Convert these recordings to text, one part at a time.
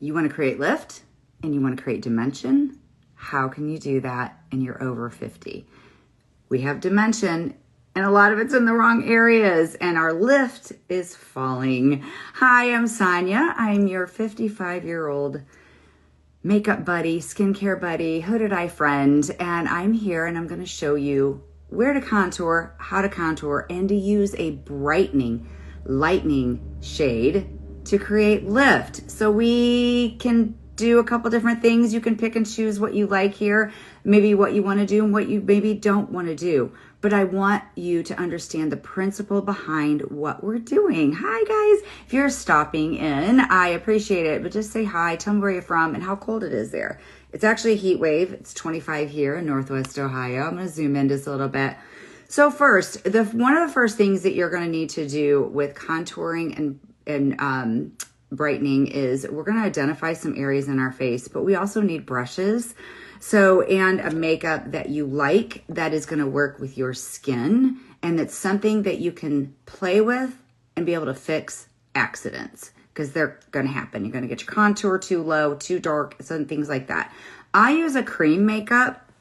You want to create lift and you want to create dimension. How can you do that and you're over 50? We have dimension and a lot of it's in the wrong areas and our lift is falling. Hi, I'm Sonia. I'm your 55-year-old makeup buddy, skincare buddy, hooded eye friend, and I'm here and I'm going to show you where to contour, how to contour, and to use a brightening, lightening shade to create lift. So we can do a couple different things. You can pick and choose what you like here, maybe what you want to do and what you maybe don't want to do. But I want you to understand the principle behind what we're doing. Hi guys, if you're stopping in, I appreciate it, but just say hi, tell me where you're from and how cold it is there. It's actually a heat wave. It's 25 here in Northwest Ohio. I'm gonna zoom in just a little bit. So first, one of the first things that you're gonna need to do with contouring and brightening is we're gonna identify some areas in our face, but we also need brushes. So, and a makeup that you like that is gonna work with your skin and that's something that you can play with and be able to fix accidents because they're gonna happen. You're gonna get your contour too low, too dark, some things like that. I use a cream makeup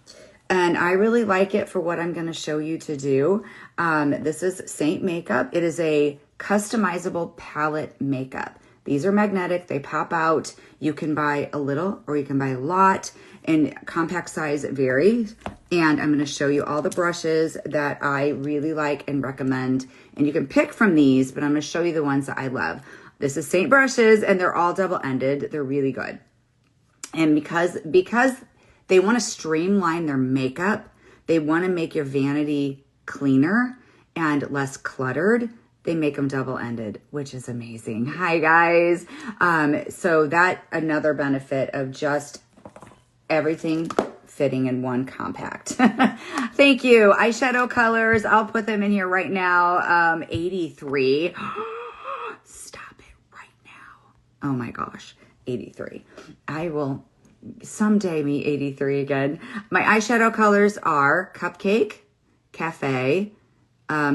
and I really like it for what I'm gonna show you to do. This is Saint Makeup. It is a customizable palette makeup. These are magnetic, they pop out. You can buy a little or you can buy a lot, and compact size varies. And I'm gonna show you all the brushes that I really like and recommend. And you can pick from these, but I'm gonna show you the ones that I love. This is Saint brushes and they're all double-ended. They're really good. And because they wanna streamline their makeup, they wanna make your vanity cleaner and less cluttered, they make them double-ended, which is amazing. Hi guys. So that another benefit of just everything fitting in one compact. Thank you. Eyeshadow colors, I'll put them in here right now. 83. Stop it right now. Oh my gosh, 83. I will someday meet 83 again. My eyeshadow colors are Cupcake, Cafe,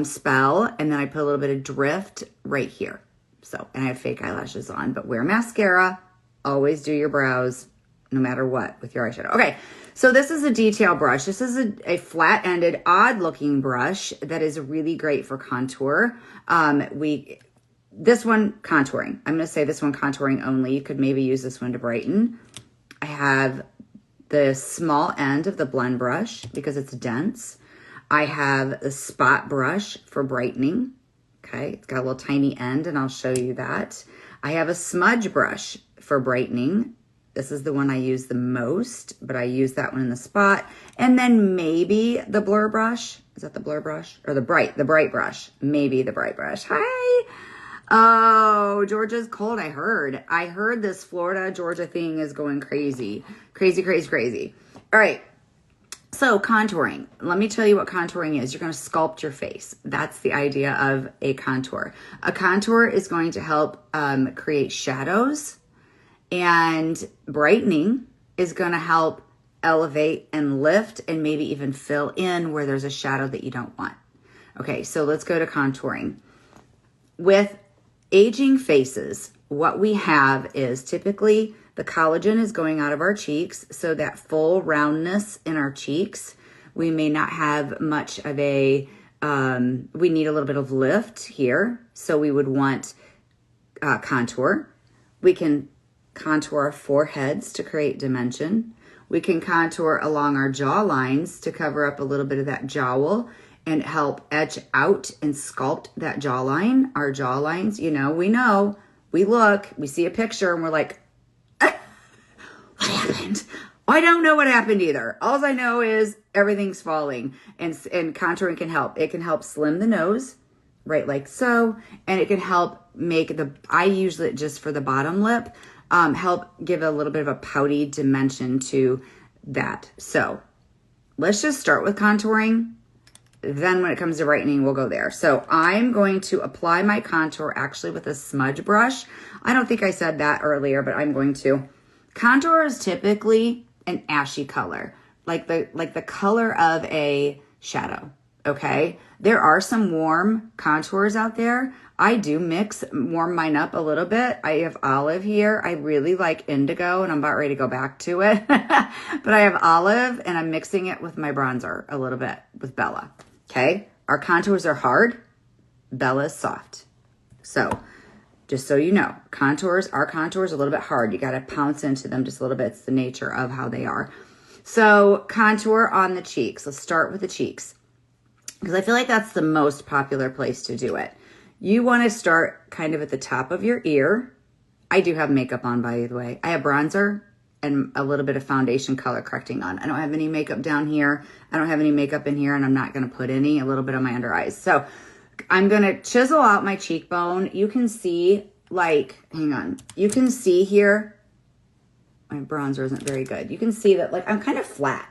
Spell, and then I put a little bit of Drift right here. So, and I have fake eyelashes on, but wear mascara. Always do your brows no matter what with your eyeshadow. Okay, so this is a detail brush. This is a flat-ended, odd-looking brush that is really great for contour. This one, contouring. I'm gonna say this one contouring only. You could maybe use this one to brighten. I have the small end of the blend brush because it's dense. I have a spot brush for brightening. Okay, it's got a little tiny end and I'll show you that. I have a smudge brush for brightening. This is the one I use the most, but I use that one in the spot. And then maybe the blur brush. Is that the blur brush? Or the bright brush. Maybe the bright brush. Hi. Oh, Georgia's cold, I heard. I heard this Florida, Georgia thing is going crazy. Crazy, crazy, crazy. All right. So contouring, let me tell you what contouring is. You're going to sculpt your face. That's the idea of a contour. A contour is going to help create shadows, and brightening is going to help elevate and lift and maybe even fill in where there's a shadow that you don't want. Okay, so let's go to contouring. With aging faces, what we have is typically the collagen is going out of our cheeks, so that full roundness in our cheeks, we may not have much of a, we need a little bit of lift here, so we would want contour. We can contour our foreheads to create dimension. We can contour along our jaw lines to cover up a little bit of that jowl and help edge out and sculpt that jawline. Our jawlines, we look, we see a picture and we're like, what happened? I don't know what happened either. All I know is everything's falling, and contouring can help. It can help slim the nose, right, like so, and it can help make I usually just for the bottom lip, help give a little bit of a pouty dimension to that. So let's just start with contouring. Then when it comes to brightening, we'll go there. So I'm going to apply my contour actually with a smudge brush. I don't think I said that earlier, but I'm going to. Contour is typically an ashy color, like the color of a shadow, okay? There are some warm contours out there. I do warm mine up a little bit. I have olive here. I really like indigo, and I'm about ready to go back to it. But I have olive, and I'm mixing it with my bronzer a little bit with Bella, okay? Our contours are hard. Bella's soft. So just so you know, our contours are a little bit hard. You got to pounce into them just a little bit. It's the nature of how they are. So contour on the cheeks. Let's start with the cheeks, because I feel like that's the most popular place to do it. You want to start kind of at the top of your ear. I do have makeup on, by the way. I have bronzer and a little bit of foundation color correcting on. I don't have any makeup down here. I don't have any makeup in here, and I'm not going to put a little bit on my under eyes. So I'm going to chisel out my cheekbone. You can see, like, hang on. You can see here, my bronzer isn't very good. You can see that, like, I'm kind of flat,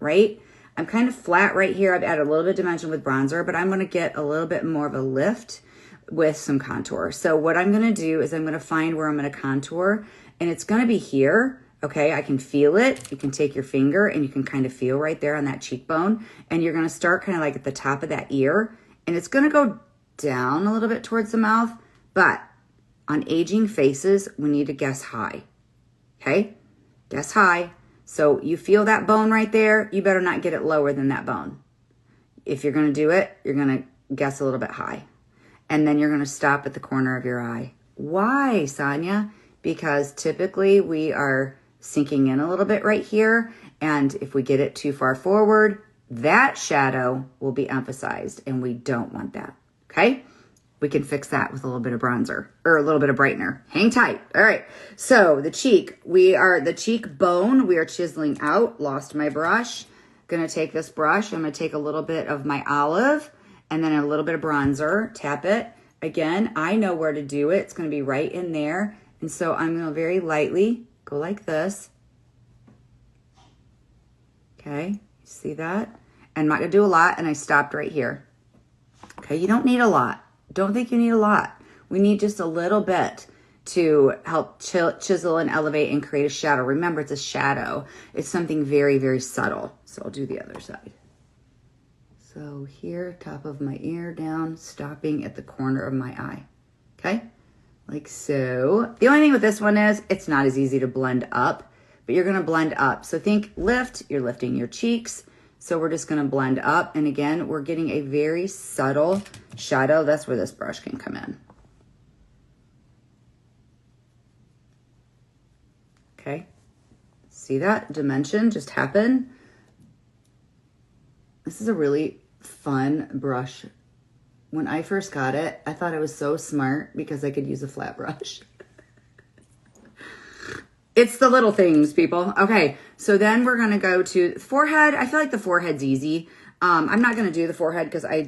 right? I'm kind of flat right here. I've added a little bit of dimension with bronzer, but I'm going to get a little bit more of a lift with some contour. So what I'm going to do is I'm going to find where I'm going to contour, and it's going to be here. Okay, I can feel it. You can take your finger and you can kind of feel right there on that cheekbone, and you're going to start kind of like at the top of that ear, and it's going to go down a little bit towards the mouth, but on aging faces, we need to guess high. Okay, guess high. So you feel that bone right there, you better not get it lower than that bone. If you're going to do it, you're going to guess a little bit high. And then you're going to stop at the corner of your eye. Why, Sonia? Because typically we are sinking in a little bit right here. And if we get it too far forward, that shadow will be emphasized, and we don't want that. Okay? We can fix that with a little bit of bronzer or a little bit of brightener. Hang tight. All right. So the cheekbone, we are chiseling out. Lost my brush. Going to take this brush. I'm going to take a little bit of my olive and then a little bit of bronzer. Tap it. Again, I know where to do it. It's going to be right in there. And so I'm going to very lightly go like this. Okay. See that? And I'm not going to do a lot. And I stopped right here. Okay. You don't need a lot. Don't think you need a lot. We need just a little bit to help chisel and elevate and create a shadow. Remember, it's a shadow. It's something very, very subtle. So I'll do the other side. So here, top of my ear down, stopping at the corner of my eye. Okay? Like so. The only thing with this one is it's not as easy to blend up, but you're going to blend up. So think lift. You're lifting your cheeks. So we're just going to blend up. And again, we're getting a very subtle shadow. That's where this brush can come in. Okay. See that dimension just happen? This is a really fun brush. When I first got it, I thought it was so smart because I could use a flat brush. It's the little things, people. Okay, so then we're going to go to forehead. I feel like the forehead's easy. I'm not going to do the forehead because I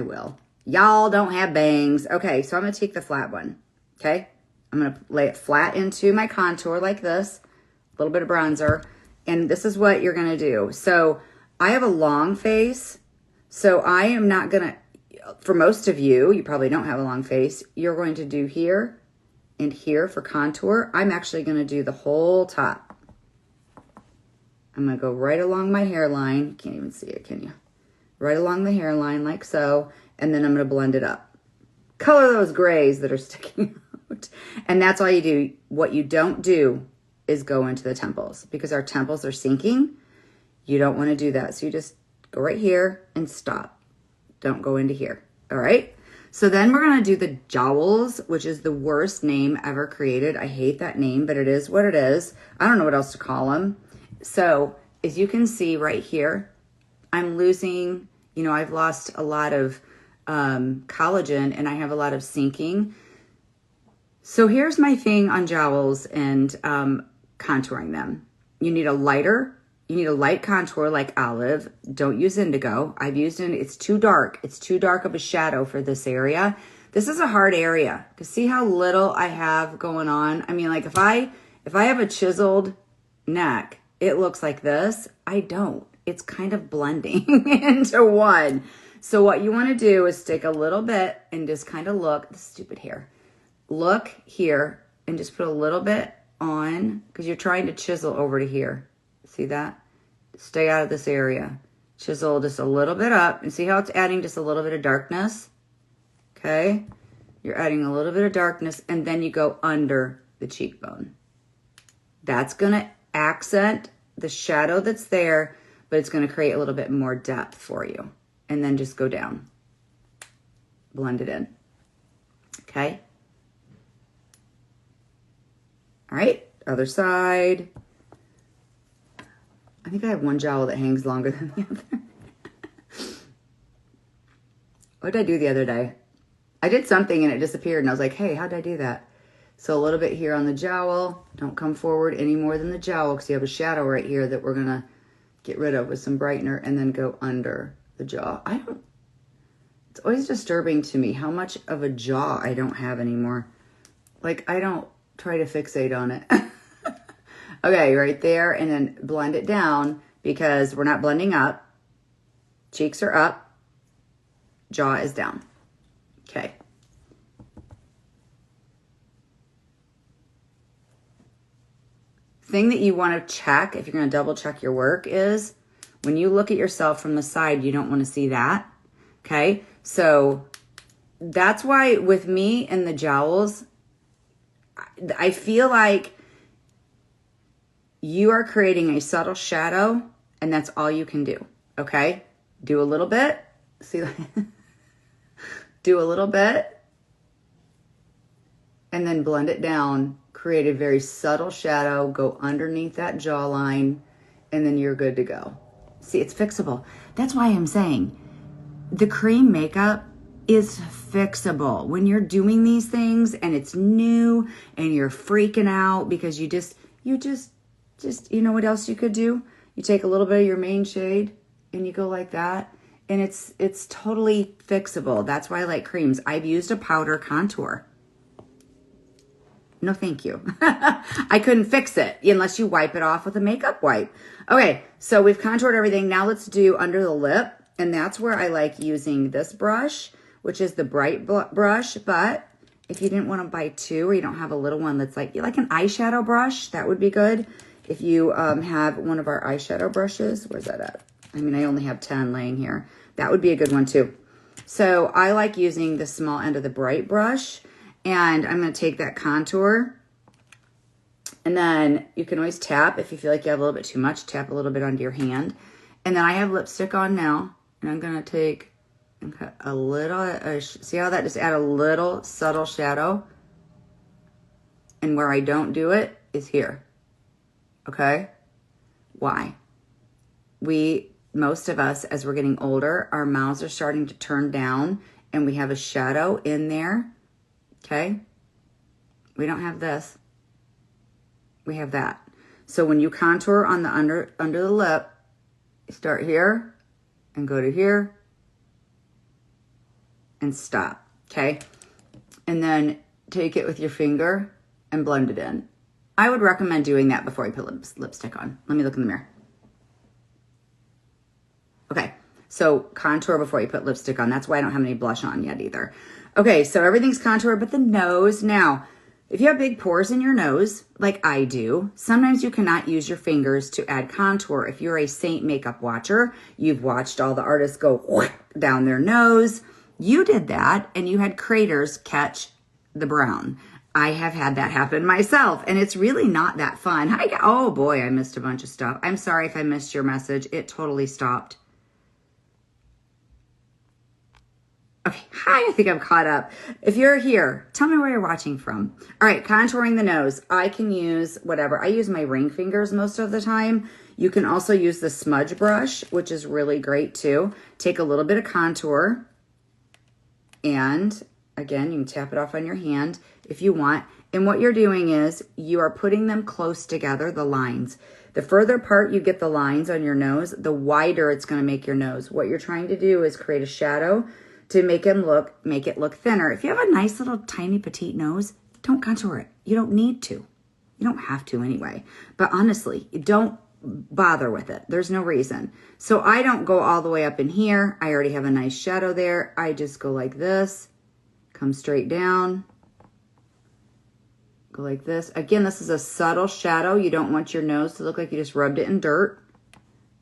will. Y'all don't have bangs. Okay, so I'm going to take the flat one. Okay, I'm going to lay it flat into my contour like this. A little bit of bronzer. And this is what you're going to do. So I have a long face. So I am not going to, for most of you, you probably don't have a long face. You're going to do here and here for contour. I'm actually going to do the whole top. I'm going to go right along my hairline. Can't even see it, can you? Right along the hairline like so. And then I'm going to blend it up. Color those grays that are sticking out. And that's all you do. What you don't do is go into the temples because our temples are sinking. You don't want to do that. So you just go right here and stop. Don't go into here. All right. So then we're going to do the jowls, which is the worst name ever created. I hate that name, but it is what it is. I don't know what else to call them. So as you can see right here, I'm losing, I've lost a lot of collagen and I have a lot of sinking. So here's my thing on jowls and contouring them. You need a light contour like olive. Don't use indigo. I've used it. It's too dark. It's too dark of a shadow for this area. This is a hard area. Because see how little I have going on? I mean, like if I have a chiseled neck, it looks like this. I don't. It's kind of blending into one. So what you want to do is stick a little bit and just kind of look. The stupid hair. Look here and just put a little bit on because you're trying to chisel over to here. See that? Stay out of this area. Chisel just a little bit up. And see how it's adding just a little bit of darkness? Okay. You're adding a little bit of darkness, and then you go under the cheekbone. That's going to accent the shadow that's there, but it's going to create a little bit more depth for you. And then just go down. Blend it in. Okay. All right. Other side. I think I have one jowl that hangs longer than the other. What did I do the other day? I did something and it disappeared, and I was like, hey, how did I do that? So a little bit here on the jowl. Don't come forward any more than the jowl, because you have a shadow right here that we're going to get rid of with some brightener, and then go under the jaw. It's always disturbing to me how much of a jaw I don't have anymore. Like, I don't try to fixate on it. Okay, right there, and then blend it down, because we're not blending up. Cheeks are up. Jaw is down. Okay. Thing that you want to check, if you're going to double check your work, is when you look at yourself from the side, you don't want to see that. Okay. So that's why with me and the jowls, I feel like you are creating a subtle shadow, and that's all you can do. Okay. Do a little bit. See, do a little bit, and then blend it down. Create a very subtle shadow, go underneath that jawline, and then you're good to go. See, it's fixable. That's why I'm saying the cream makeup is fixable. When you're doing these things and it's new and you're freaking out because you know what else you could do? You take a little bit of your main shade and you go like that, and it's totally fixable. That's why I like creams. I've used a powder contour. No, thank you. I couldn't fix it unless you wipe it off with a makeup wipe. Okay, so we've contoured everything. Now let's do under the lip. And that's where I like using this brush, which is the Bright brush. But if you didn't want to buy two, or you don't have a little one that's like an eyeshadow brush, that would be good. If you have one of our eyeshadow brushes, where's that at? I mean, I only have 10 laying here. That would be a good one too. So I like using the small end of the Bright brush. And I'm going to take that contour, and then you can always tap if you feel like you have a little bit too much, tap a little bit onto your hand. And then I have lipstick on now, and I'm going to take and cut a little, see how that just add a little subtle shadow? And where I don't do it is here. Okay? Why? Most of us, as we're getting older, our mouths are starting to turn down, and we have a shadow in there. Okay, we don't have this. We have that. So when you contour on the under the lip, you start here and go to here and stop. Okay, and then take it with your finger and blend it in. I would recommend doing that before you put lipstick on. Let me look in the mirror. Okay, so contour before you put lipstick on. That's why I don't have any blush on yet either. Okay, so everything's contoured but the nose. Now, if you have big pores in your nose, like I do, sometimes you cannot use your fingers to add contour. If you're a Saint makeup watcher, you've watched all the artists go down their nose. You did that, and you had craters catch the brown. I have had that happen myself, and it's really not that fun. Oh boy, I missed a bunch of stuff. I'm sorry if I missed your message. It totally stopped. Okay, hi, I think I'm caught up. If you're here, tell me where you're watching from. All right, contouring the nose. I can use whatever. I use my ring fingers most of the time. You can also use the smudge brush, which is really great too. Take a little bit of contour, and again, you can tap it off on your hand if you want. And what you're doing is you are putting them close together, the lines. The further apart you get the lines on your nose, the wider it's going to make your nose. What you're trying to do is create a shadow to make it look thinner. If you have a nice little tiny petite nose, don't contour it. You don't need to. You don't have to anyway. But honestly, don't bother with it. There's no reason. So I don't go all the way up in here. I already have a nice shadow there. I just go like this, come straight down, go like this. Again, this is a subtle shadow. You don't want your nose to look like you just rubbed it in dirt.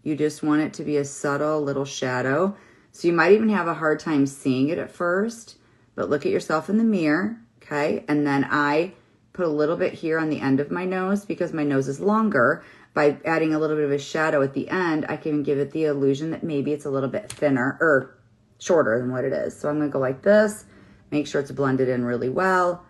You just want it to be a subtle little shadow. So you might even have a hard time seeing it at first, but look at yourself in the mirror, okay? And then I put a little bit here on the end of my nose because my nose is longer. By adding a little bit of a shadow at the end, I can give it the illusion that maybe it's a little bit thinner or shorter than what it is. So I'm gonna go like this, make sure it's blended in really well,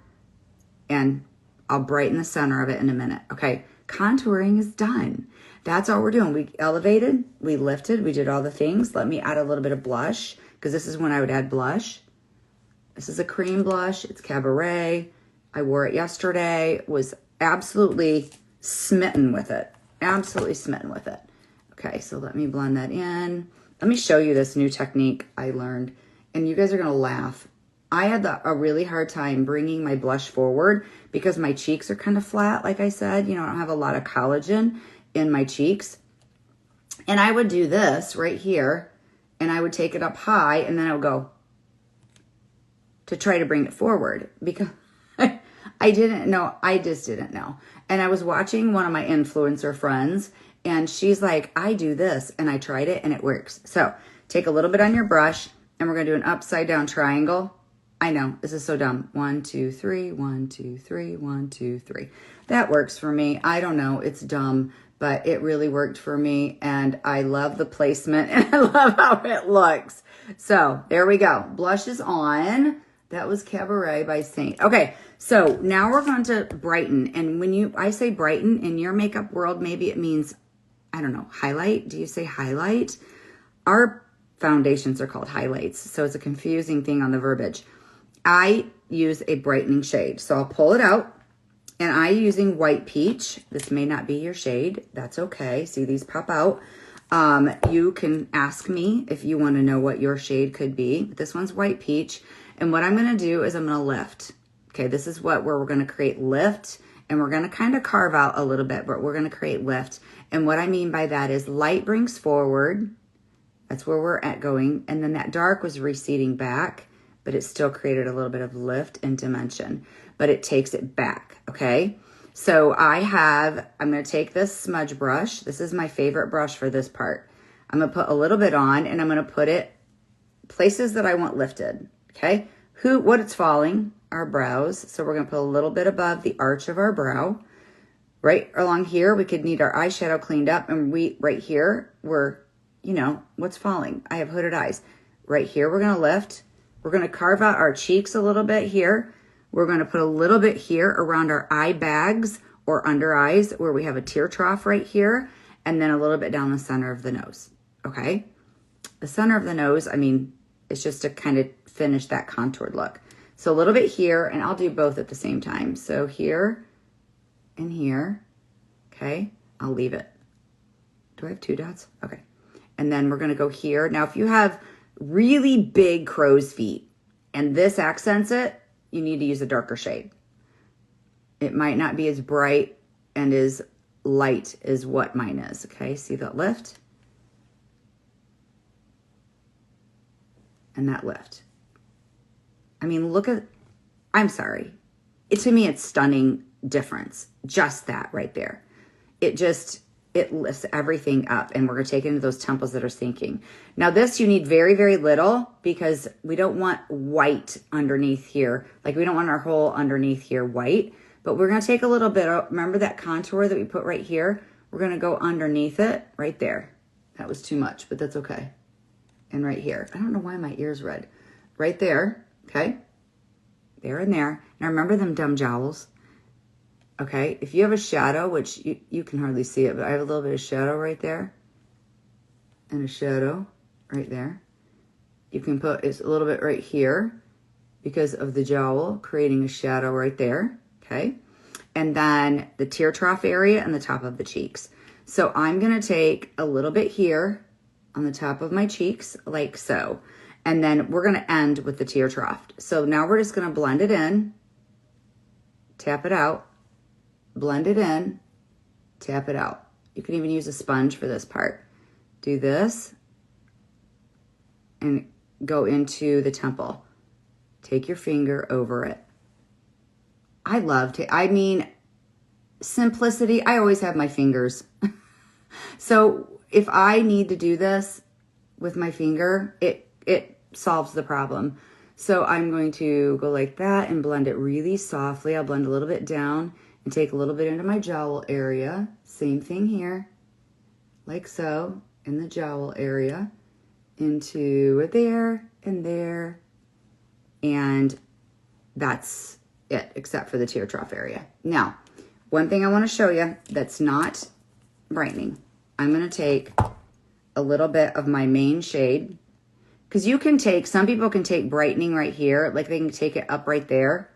and I'll brighten the center of it in a minute. Okay, contouring is done. That's all we're doing. We elevated, we lifted, we did all the things. Let me add a little bit of blush, because this is when I would add blush. This is a cream blush, it's Cabaret. I wore it yesterday, was absolutely smitten with it. Absolutely smitten with it. Okay, so let me blend that in. Let me show you this new technique I learned, and you guys are gonna laugh. I had a really hard time bringing my blush forward because my cheeks are kind of flat, like I said. You know, I don't have a lot of collagen in my cheeks. And I would do this right here, and I would take it up high, and then I would go to try to bring it forward because I didn't know. I just didn't know. And I was watching one of my influencer friends, and she's like, I do this, and I tried it, and it works. So take a little bit on your brush, and we're going to do an upside down triangle. I know, this is so dumb. 1, 2, 3, 1, 2, 3, 1, 2, 3. That works for me. I don't know, it's dumb, but it really worked for me, and I love the placement, and I love how it looks. So there we go. Blush is on. That was Cabaret by Saint. Okay, so now we're going to brighten. And when I say brighten in your makeup world, maybe it means, I don't know, highlight. Do you say highlight? Our foundations are called highlights, so it's a confusing thing on the verbiage. I use a brightening shade. So I'll pull it out, and I'm using White Peach. This may not be your shade. That's okay. See, these pop out. You can ask me if you want to know what your shade could be. This one's White Peach. And what I'm going to do is I'm going to lift. Okay, this is where we're going to create lift, and we're going to kind of carve out a little bit, but we're going to create lift. And what I mean by that is light brings forward. That's where we're at going. And then that dark was receding back, but it still created a little bit of lift and dimension, but it takes it back, okay? So I'm gonna take this smudge brush. This is my favorite brush for this part. I'm gonna put a little bit on, and I'm gonna put it places that I want lifted, okay? What it's falling, our brows. So we're gonna put a little bit above the arch of our brow. Right along here, we could need our eyeshadow cleaned up, and right here, what's falling? I have hooded eyes. Right here, we're gonna lift. We're going to carve out our cheeks a little bit here. We're going to put a little bit here around our eye bags or under eyes where we have a tear trough right here, and then a little bit down the center of the nose, okay? The center of the nose, I mean, it's just to kind of finish that contoured look. So a little bit here, and I'll do both at the same time. So here and here, okay? I'll leave it. Do I have 2 dots? Okay. And then we're going to go here. Now, if you have really big crow's feet and this accents it, you need to use a darker shade. It might not be as bright and as light as what mine is. Okay, see that lift? And that lift. I mean, I'm sorry. To me, it's stunning difference. Just that right there. It lifts everything up, and we're going to take it into those temples that are sinking. Now this, you need very, very little because we don't want white underneath here. Like we don't want our whole underneath here white, but we're going to take a little bit. Remember that contour that we put right here? We're going to go underneath it right there. That was too much, but that's okay. And right here. I don't know why my ear's red. Right there, okay? There and there. Now remember them dumb jowls? Okay, if you have a shadow, which you can hardly see it, but I have a little bit of shadow right there and a shadow right there. You can put a little bit right here because of the jowl, creating a shadow right there, okay? And then the tear trough area and the top of the cheeks. So I'm going to take a little bit here on the top of my cheeks, like so. And then we're going to end with the tear trough. So now we're just going to blend it in, tap it out, blend it in, tap it out. You can even use a sponge for this part. Do this and go into the temple. Take your finger over it. Simplicity. I always have my fingers. So if I need to do this with my finger, it solves the problem. So I'm going to go like that and blend it really softly. I'll blend a little bit down and take a little bit into my jowl area. Same thing here, like so, in the jowl area, into there and there, and that's it, except for the tear trough area. Now, one thing I want to show you that's not brightening. I'm going to take a little bit of my main shade, because you can take, some people can take brightening right here, like they can take it up right there.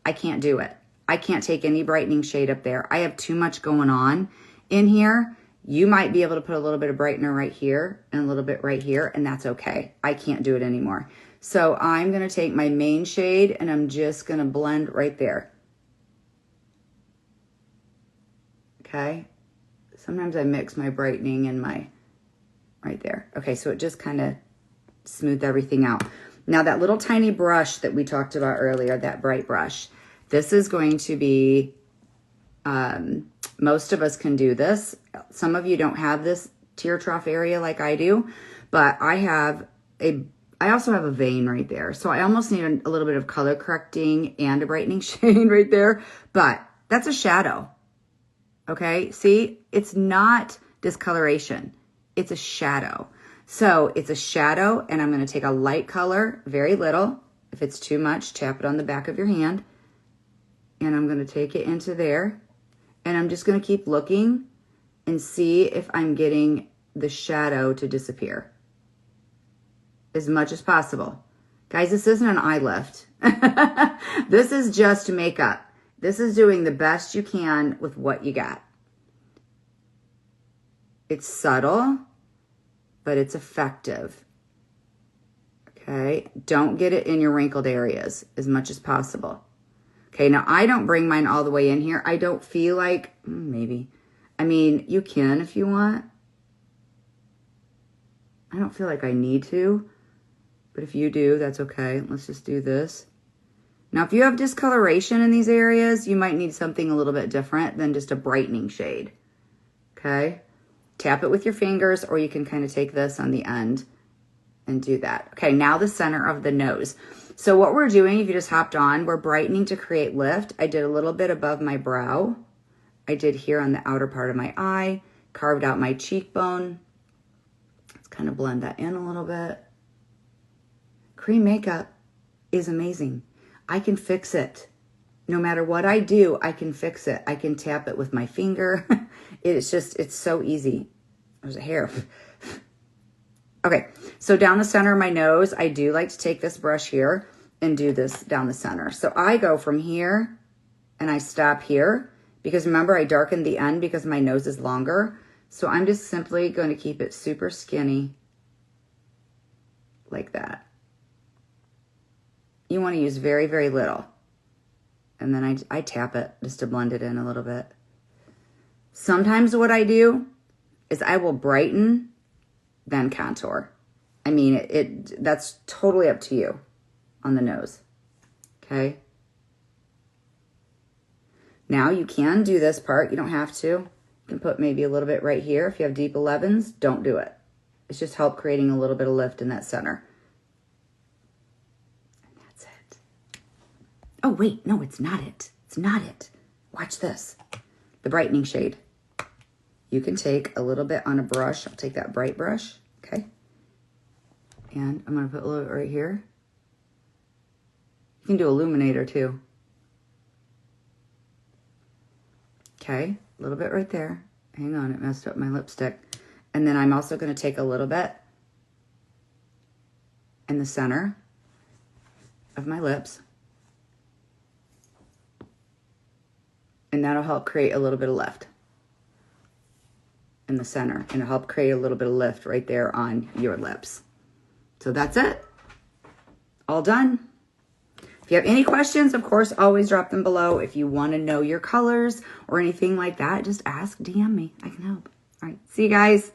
I can't do it. I can't take any brightening shade up there. I have too much going on in here. You might be able to put a little bit of brightener right here and a little bit right here, and that's okay. I can't do it anymore. So I'm going to take my main shade and I'm just going to blend right there. Okay. Sometimes I mix my brightening and my right there. Okay, so it just kind of smoothed everything out. Now that little tiny brush that we talked about earlier, that bright brush, this is going to be, most of us can do this. Some of you don't have this tear trough area like I do, but I also have a vein right there. So I almost need a little bit of color correcting and a brightening shade right there, but that's a shadow. Okay, see, it's not discoloration. It's a shadow. So it's a shadow, and I'm going to take a light color, very little. If it's too much, tap it on the back of your hand. And I'm going to take it into there. And I'm just going to keep looking and see if I'm getting the shadow to disappear as much as possible. Guys, this isn't an eye lift. This is just makeup. This is doing the best you can with what you got. It's subtle, but it's effective. Okay, don't get it in your wrinkled areas as much as possible. Okay, now I don't bring mine all the way in here. I don't feel like, maybe. I mean, you can if you want. I don't feel like I need to, but if you do, that's okay. Let's just do this. Now, if you have discoloration in these areas, you might need something a little bit different than just a brightening shade. Okay, tap it with your fingers, or you can kind of take this on the end and do that. Okay, now the center of the nose. So what we're doing, if you just hopped on, we're brightening to create lift. I did a little bit above my brow. I did here on the outer part of my eye, carved out my cheekbone. Let's kind of blend that in a little bit. Cream makeup is amazing. I can fix it. No matter what I do, I can fix it. I can tap it with my finger. It's so easy. There's a hair. Okay, so down the center of my nose, I do like to take this brush here and do this down the center. So I go from here and I stop here because remember I darkened the end because my nose is longer. So I'm just simply going to keep it super skinny like that. You want to use very, very little. And then I tap it just to blend it in a little bit. Sometimes what I do is I will brighten, then contour. I mean, that's totally up to you on the nose. Okay. Now you can do this part. You don't have to. You can put maybe a little bit right here. If you have deep 11s, don't do it. It's just help creating a little bit of lift in that center. And that's it. Oh, wait. No, it's not it. It's not it. Watch this. The brightening shade. You can take a little bit on a brush. I'll take that bright brush. Okay. And I'm going to put a little bit right here. You can do illuminator too. Okay. A little bit right there. Hang on. It messed up my lipstick. And then I'm also going to take a little bit in the center of my lips. And that'll help create a little bit of lift in the center, and it'll help create a little bit of lift right there on your lips. So that's it. All done. If you have any questions, of course, always drop them below. If you want to know your colors or anything like that, just ask, DM me. I can help. All right. See you guys.